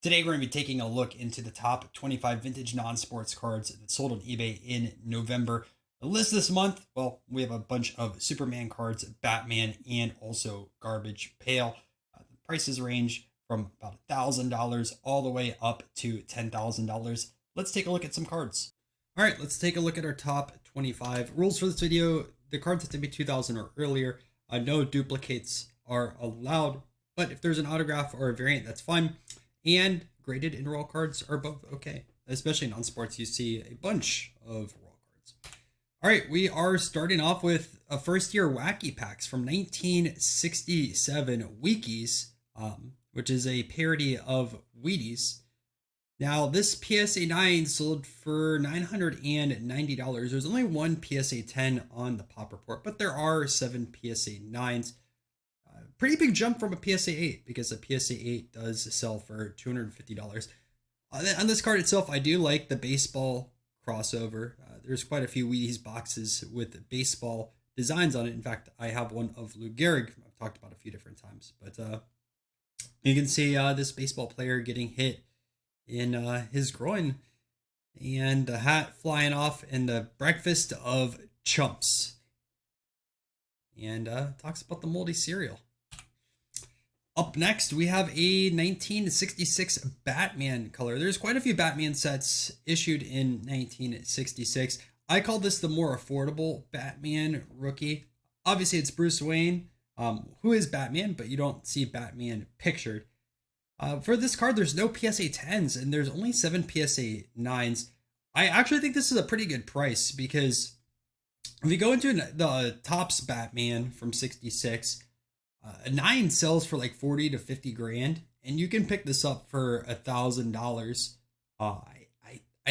Today, we're going to be taking a look into the top 25 vintage non-sports cards that sold on eBay in November. The list this month, well, we have a bunch of Superman cards, Batman, and also Garbage Pail. The prices range from about $1,000 all the way up to $10,000. Let's take a look at some cards. All right, let's take a look at our top 25. Rules for this video: the cards have to be 2000 or earlier. No duplicates are allowed, but if there's an autograph or a variant, that's fine. And graded and raw cards are both okay. Especially in non-sports, you see a bunch of raw cards. All right, we are starting off with a first-year wacky packs from 1967 Weekies, which is a parody of Wheaties. Now, this PSA 9 sold for $990. There's only one PSA 10 on the pop report, but there are 7 PSA 9s. Pretty big jump from a PSA 8 because a PSA 8 does sell for $250. On this card itself, I do like the baseball crossover. There's quite a few Wheaties boxes with baseball designs on it. In fact, I have one of Lou Gehrig. I've talked about a few different times, but you can see this baseball player getting hit in his groin, and the hat flying off, and the breakfast of chumps, and talks about the moldy cereal. Up next, we have a 1966 Batman color. There's quite a few Batman sets issued in 1966. I call this the more affordable Batman rookie. Obviously, it's Bruce Wayne, who is Batman, but you don't see Batman pictured. For this card, there's no PSA 10s, and there's only 7 PSA 9s. I actually think this is a pretty good price because if you go into the Topps Batman from 66, a 9 sells for like 40 to 50 grand, and you can pick this up for $1,000. I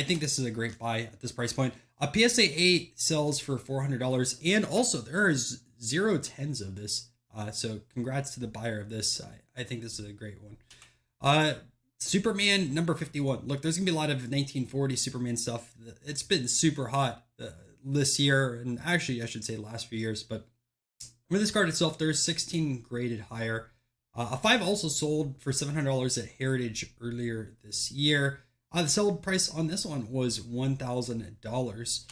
think this is a great buy at this price point. A PSA 8 sells for $400, and also there is 0 10s of this. So congrats to the buyer of this. I think this is a great one. Superman number 51. Look, there's gonna be a lot of 1940 Superman stuff. It's been super hot this year, and actually I should say last few years, but for this card itself, there's 16 graded higher. A 5 also sold for $700 at Heritage earlier this year. The sold price on this one was $1,000.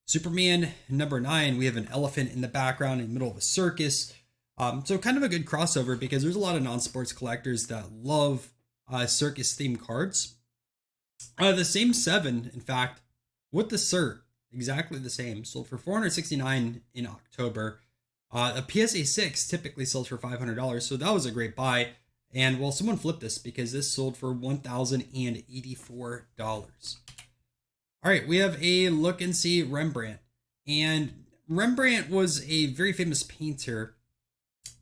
Superman number 9, we have an elephant in the background in the middle of a circus. So kind of a good crossover because there's a lot of non-sports collectors that love circus-themed cards. The same 7, in fact, with the cert, exactly the same, sold for $469 in October. A PSA 6 typically sells for $500, so that was a great buy. And well, someone flipped this because this sold for $1,084. All right, we have a look and see Rembrandt. And Rembrandt was a very famous painter.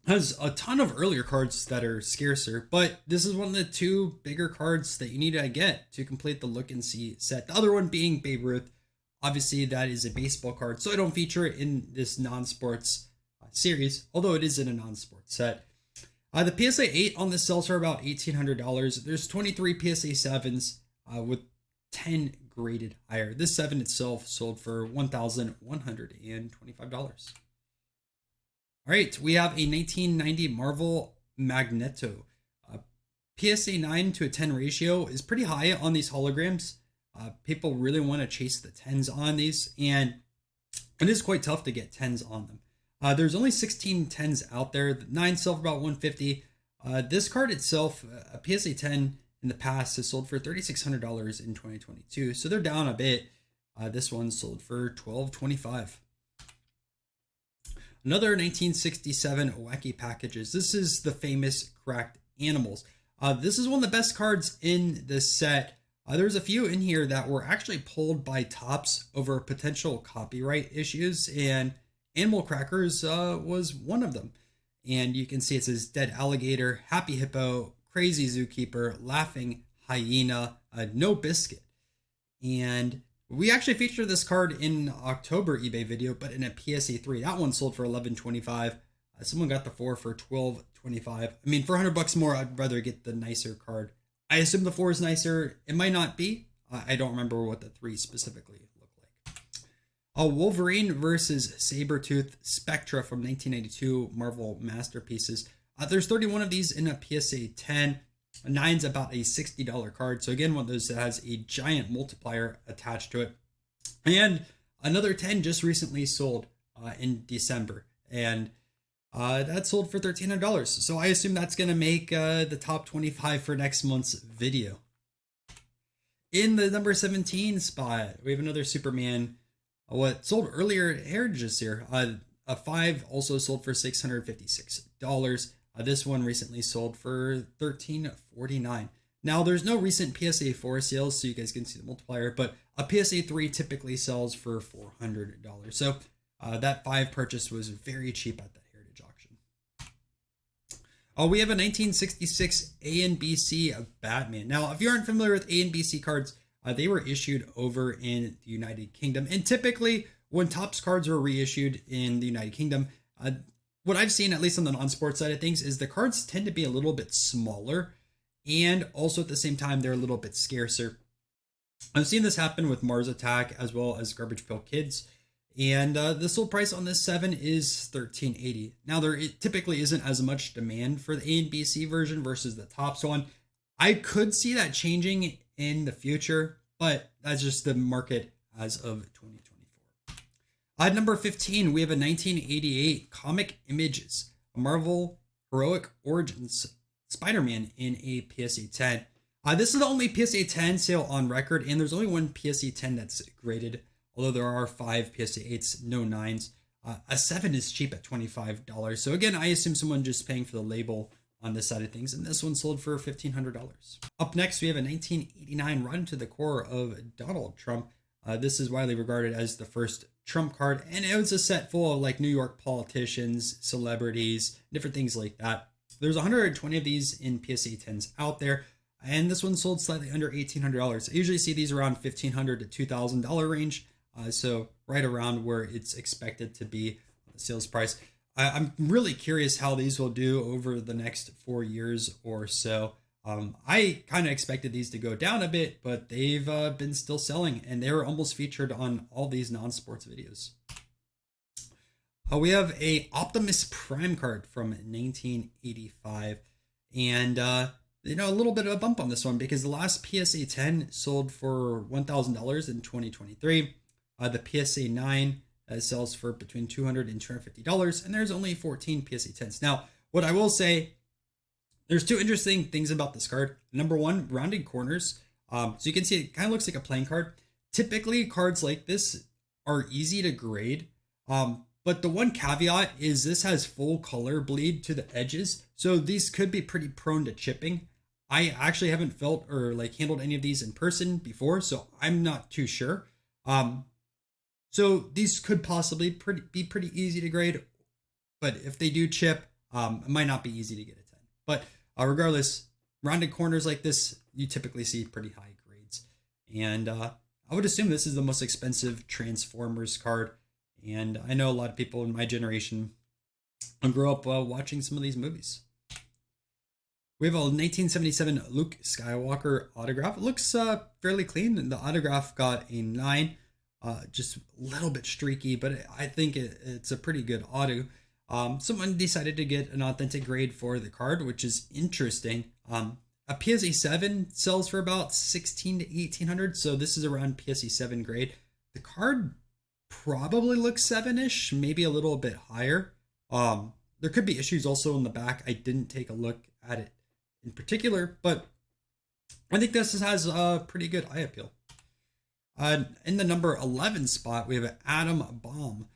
Has a ton of earlier cards that are scarcer, but this is one of the 2 bigger cards that you need to get to complete the look and see set. The other one being Babe Ruth. Obviously, that is a baseball card, so I don't feature it in this non-sports series, although it is in a non-sports set. The PSA 8 on this sells for about $1,800. There's 23 PSA 7s with 10 graded higher. This 7 itself sold for $1,125. All right, we have a 1990 Marvel Magneto. PSA 9 to a 10 ratio is pretty high on these holograms. People really want to chase the 10s on these, and it is quite tough to get 10s on them. There's only 16 10s out there. The 9 sell for about $150. This card itself, a PSA 10 in the past, has sold for $3,600 in 2022, so they're down a bit. This one sold for $1,225. Another 1967 wacky packages. This is the famous Cracked Animals. This is one of the best cards in this set. There's a few in here that were actually pulled by Topps over potential copyright issues, and Animal Crackers was one of them. And you can see it says Dead Alligator, Happy Hippo, Crazy Zookeeper, Laughing Hyena, No Biscuit. And we actually featured this card in October eBay video, but in a PSA 3. That one sold for $11.25. Someone got the 4 for $12.25. I mean, for $100 more, I'd rather get the nicer card. I assume the 4 is nicer. It might not be. I don't remember what the 3 specifically look like. A Wolverine versus Sabretooth Spectra from 1992 Marvel Masterpieces. There's 31 of these in a PSA 10. A 9's about a $60 card. So again, one of those that has a giant multiplier attached to it. And another 10 just recently sold in December. And that sold for $1,300. So I assume that's going to make the top 25 for next month's video. In the number 17 spot, we have another Superman. What sold earlier at Heritage this year. A 5 also sold for $656. This one recently sold for $1,349. Now, there's no recent PSA 4 sales, so you guys can see the multiplier, but a PSA 3 typically sells for $400. So that 5 purchase was very cheap at the Heritage auction. We have a 1966 A and B C of Batman. Now, if you aren't familiar with A and B C cards, they were issued over in the United Kingdom. And typically, when Topps cards were reissued in the United Kingdom, what I've seen, at least on the non-sports side of things, is the cards tend to be a little bit smaller. And also at the same time, they're a little bit scarcer. I've seen this happen with Mars Attack as well as Garbage Pail Kids. And the sold price on this 7 is $1,380. Now, there typically isn't as much demand for the A and B C version versus the Topps one. I could see that changing in the future, but that's just the market as of 2024. At number 15, we have a 1988 Comic Images, a Marvel Heroic Origins Spider-Man in a PSA 10. This is the only PSA 10 sale on record, and there's only one PSA 10 that's graded, although there are 5 PSA 8s, no 9s. A 7 is cheap at $25. So again, I assume someone just paying for the label on this side of things, and this one sold for $1,500. Up next, we have a 1989 Rotten to the Core of Donald Trump. This is widely regarded as the first Trump card, and it was a set full of like New York politicians, celebrities, different things like that. There's 120 of these in PSA 10s out there, and this one sold slightly under $1,800. I usually see these around $1,500 to $2,000 range, so right around where it's expected to be the sales price. I'm really curious how these will do over the next 4 years or so. I kind of expected these to go down a bit, but they've been still selling, and they were almost featured on all these non-sports videos. We have a Optimus Prime card from 1985, and a little bit of a bump on this one because the last PSA 10 sold for $1,000 in 2023. The PSA 9 sells for between $200 and $250, and there's only 14 PSA 10s. Now, what I will say, there's 2 interesting things about this card. Number 1, rounded corners. So you can see it kind of looks like a playing card. Typically, cards like this are easy to grade, but the one caveat is this has full color bleed to the edges, so these could be pretty prone to chipping. I actually haven't felt or like handled any of these in person before, so I'm not too sure. So these could possibly be pretty easy to grade, but if they do chip, it might not be easy to get a 10. But regardless, rounded corners like this, you typically see pretty high grades. And I would assume this is the most expensive Transformers card. And I know a lot of people in my generation grew up watching some of these movies. We have a 1977 Luke Skywalker autograph. It looks fairly clean. The autograph got a 9. Just a little bit streaky, but I think it's a pretty good auto. Someone decided to get an authentic grade for the card, which is interesting. A PSA 7 sells for about $1,600 to $1,800, so this is around PSA 7 grade. The card probably looks 7-ish, maybe a little bit higher. There could be issues also in the back. I didn't take a look at it in particular, but I think this has a pretty good eye appeal. In the number 11 spot, we have an Atom Bomb.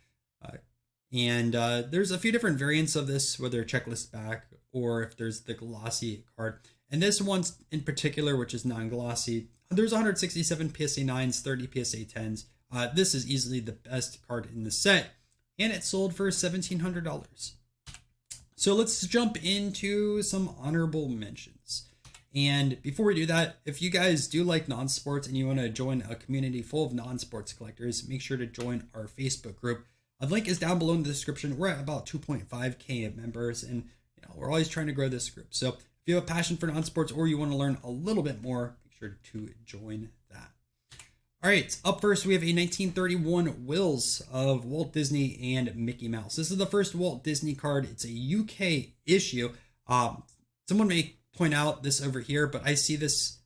And there's a few different variants of this, whether checklist back or if there's the glossy card. And this one in particular, which is non-glossy, there's 167 PSA 9s, 30 PSA 10s. This is easily the best card in the set, and it sold for $1,700. So let's jump into some honorable mentions. And before we do that, if you guys do like non-sports and you want to join a community full of non-sports collectors, make sure to join our Facebook group. The link is down below in the description. We're at about 2.5K members, and we're always trying to grow this group. So if you have a passion for non-sports or you want to learn a little bit more, make sure to join that. All right, up first, we have a 1931 Wills of Walt Disney and Mickey Mouse. This is the first Walt Disney card. It's a UK issue. Someone may point out this over here, but I see this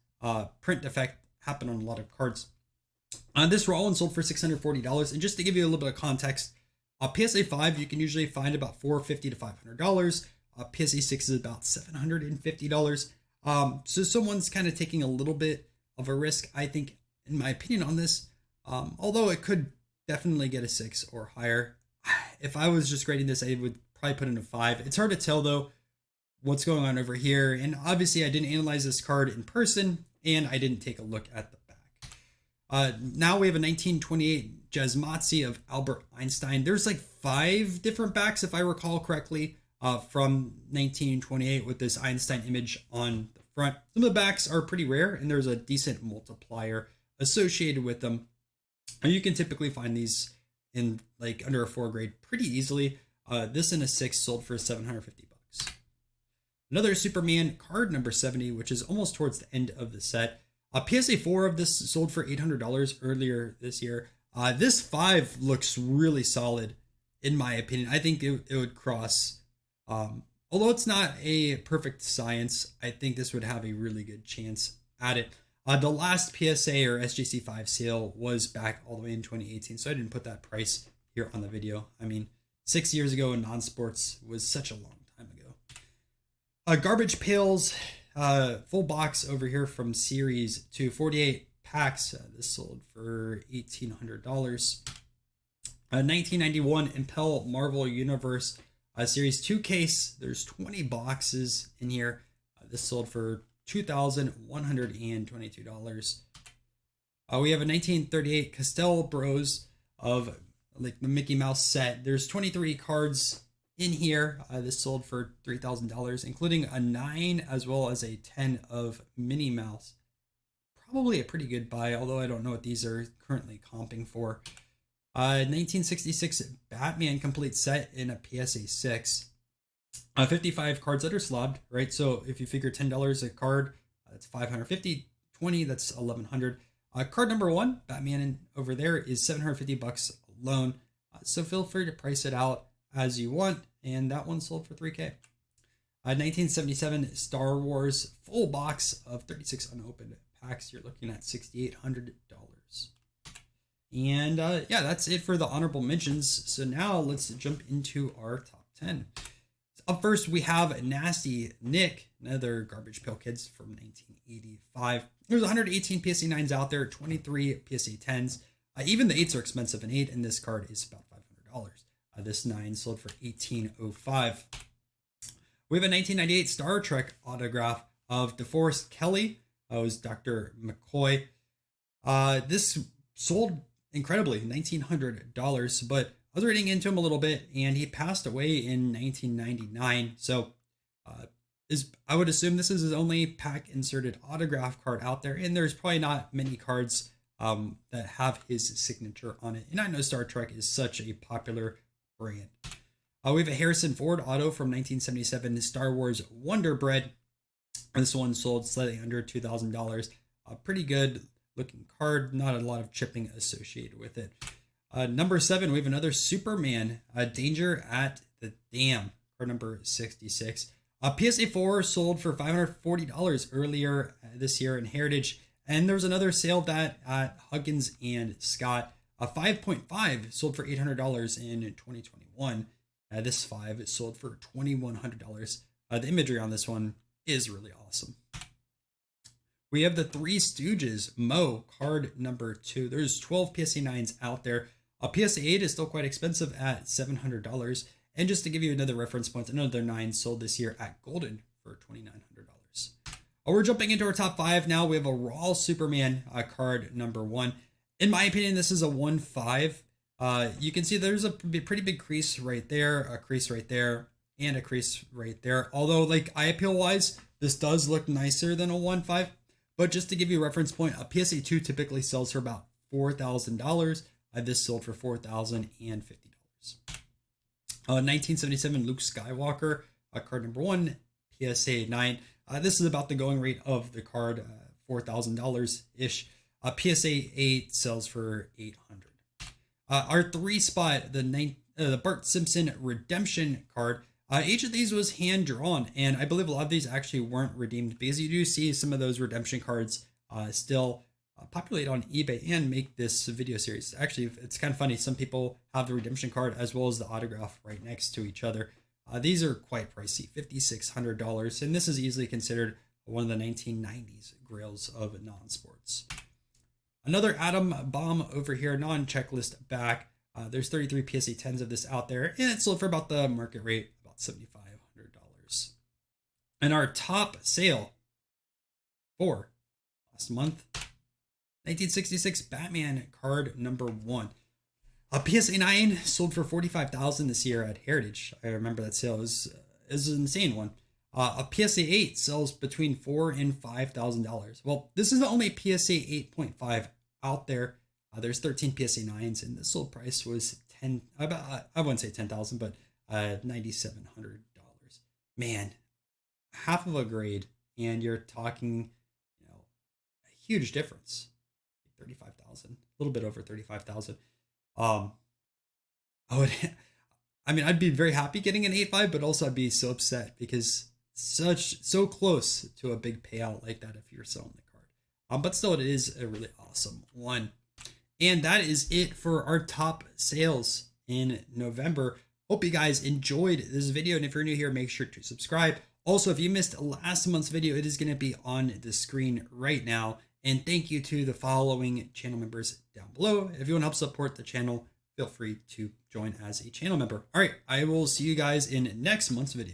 print defect happen on a lot of cards. This Rollins sold for $640. And just to give you a little bit of context, PSA 5 you can usually find about $450 to $500. PSA 6 is about $750. So someone's kind of taking a little bit of a risk, I think, in my opinion, on this. Although it could definitely get a 6 or higher. If I was just grading this, I would probably put in a 5. It's hard to tell though what's going on over here. And obviously I didn't analyze this card in person, and I didn't take a look at the back. Now we have a 1928 Jasmati of Albert Einstein. There's like 5 different backs, if I recall correctly, from 1928 with this Einstein image on the front. Some of the backs are pretty rare, and there's a decent multiplier associated with them. And you can typically find these in like under a 4 grade pretty easily. This in a 6 sold for $750. Another Superman card number 70, which is almost towards the end of the set. PSA 4 of this sold for $800 earlier this year. This 5 looks really solid, in my opinion. I think it would cross. Although it's not a perfect science, I think this would have a really good chance at it. The last PSA or SJC 5 sale was back all the way in 2018, so I didn't put that price here on the video. I mean, 6 years ago in non-sports was such a long time ago. Garbage pails, full box over here from Series 2, 48 packs. This sold for $1,800. 1991 Impel Marvel Universe Series 2 case. There's 20 boxes in here. This sold for $2,122. We have a 1938 Castell Bros of like the Mickey Mouse set. There's 23 cards in here. This sold for $3,000, including a 9 as well as a 10 of Minnie Mouse. Probably a pretty good buy, although I don't know what these are currently comping for. 1966 Batman complete set in a PSA 6. 55 cards that are slobbed, right? So if you figure $10 a card, that's $550. 20, that's $1,100. Card number 1, Batman over there, is $750 alone. So feel free to price it out as you want. And that one sold for $3K. 1977 Star Wars full box of 36 unopened packs. You're looking at $6,800. And yeah, that's it for the honorable mentions. So now let's jump into our top 10. Up first, we have Nasty Nick, another Garbage Pail Kids from 1985. There's 118 PSA 9s out there, 23 PSA 10s. Even the 8s are expensive. An 8 in this card is about $500. This 9 sold for $1,805. We have a 1998 Star Trek autograph of DeForest Kelley. That was Dr. McCoy. This sold incredibly, $1,900, but I was reading into him a little bit, and he passed away in 1999. So I would assume this is his only pack inserted autograph card out there, and there's probably not many cards that have his signature on it. And I know Star Trek is such a popular brand. We have a Harrison Ford auto from 1977, Star Wars Wonder Bread. This one sold slightly under $2,000. A pretty good looking card, not a lot of chipping associated with it. Number 7, we have another Superman, Danger at the Dam, card number 66. PSA 4 sold for $540 earlier this year in Heritage, and there was another sale of that at Huggins and Scott. 5.5 sold for $800 in 2021. This 5 sold for $2,100. The imagery on this one is really awesome. We have the Three Stooges Mo, card number 2. There's 12 PSA 9s out there. A PSA 8 is still quite expensive at $700. And just to give you another reference point, another 9 sold this year at Golden for $2,900. We're jumping into our top 5 now. We have a Raw Superman card number 1. In my opinion, this is a 1-5. You can see there's a pretty big crease right there, a crease right there, and a crease right there. Although, like, eye appeal wise, this does look nicer than a 1-5. But just to give you a reference point, a PSA 2 typically sells for about $4,000. This sold for $4,050. 1977 Luke Skywalker, card number 1, PSA 9. This is about the going rate of the card, $4,000-ish. PSA 8 sells for $800. Our 3 spot, the Bart Simpson Redemption card. Each of these was hand drawn, and I believe a lot of these actually weren't redeemed because you do see some of those redemption cards still populate on eBay and make this video series. Actually, it's kind of funny. Some people have the redemption card as well as the autograph right next to each other. These are quite pricey, $5,600, and this is easily considered one of the 1990s grails of non-sports. Another atom bomb over here, non-checklist back. There's 33 PSA 10s of this out there, and it sold for about the market rate, about $7,500. And our top sale for last month, 1966 Batman card number 1. A PSA 9 sold for $45,000 this year at Heritage. I remember that sale. It was an insane one. A PSA 8 sells between $4,000 and $5,000. Well, this is the only PSA 8.5 out there. There's 13 PSA 9s, and the sold price was I wouldn't say 10,000, but $9,700. Man, half of a grade, and you're talking, a huge difference. 35,000, a little bit over 35,000. I'd be very happy getting an 8.5, but also I'd be so upset because so close to a big payout like that if you're selling the card. But still, it is a really awesome one. And that is it for our top sales in November. Hope you guys enjoyed this video. And if you're new here, make sure to subscribe. Also, if you missed last month's video, it is going to be on the screen right now. And thank you to the following channel members down below. If you want to help support the channel, feel free to join as a channel member. All right, I will see you guys in next month's video.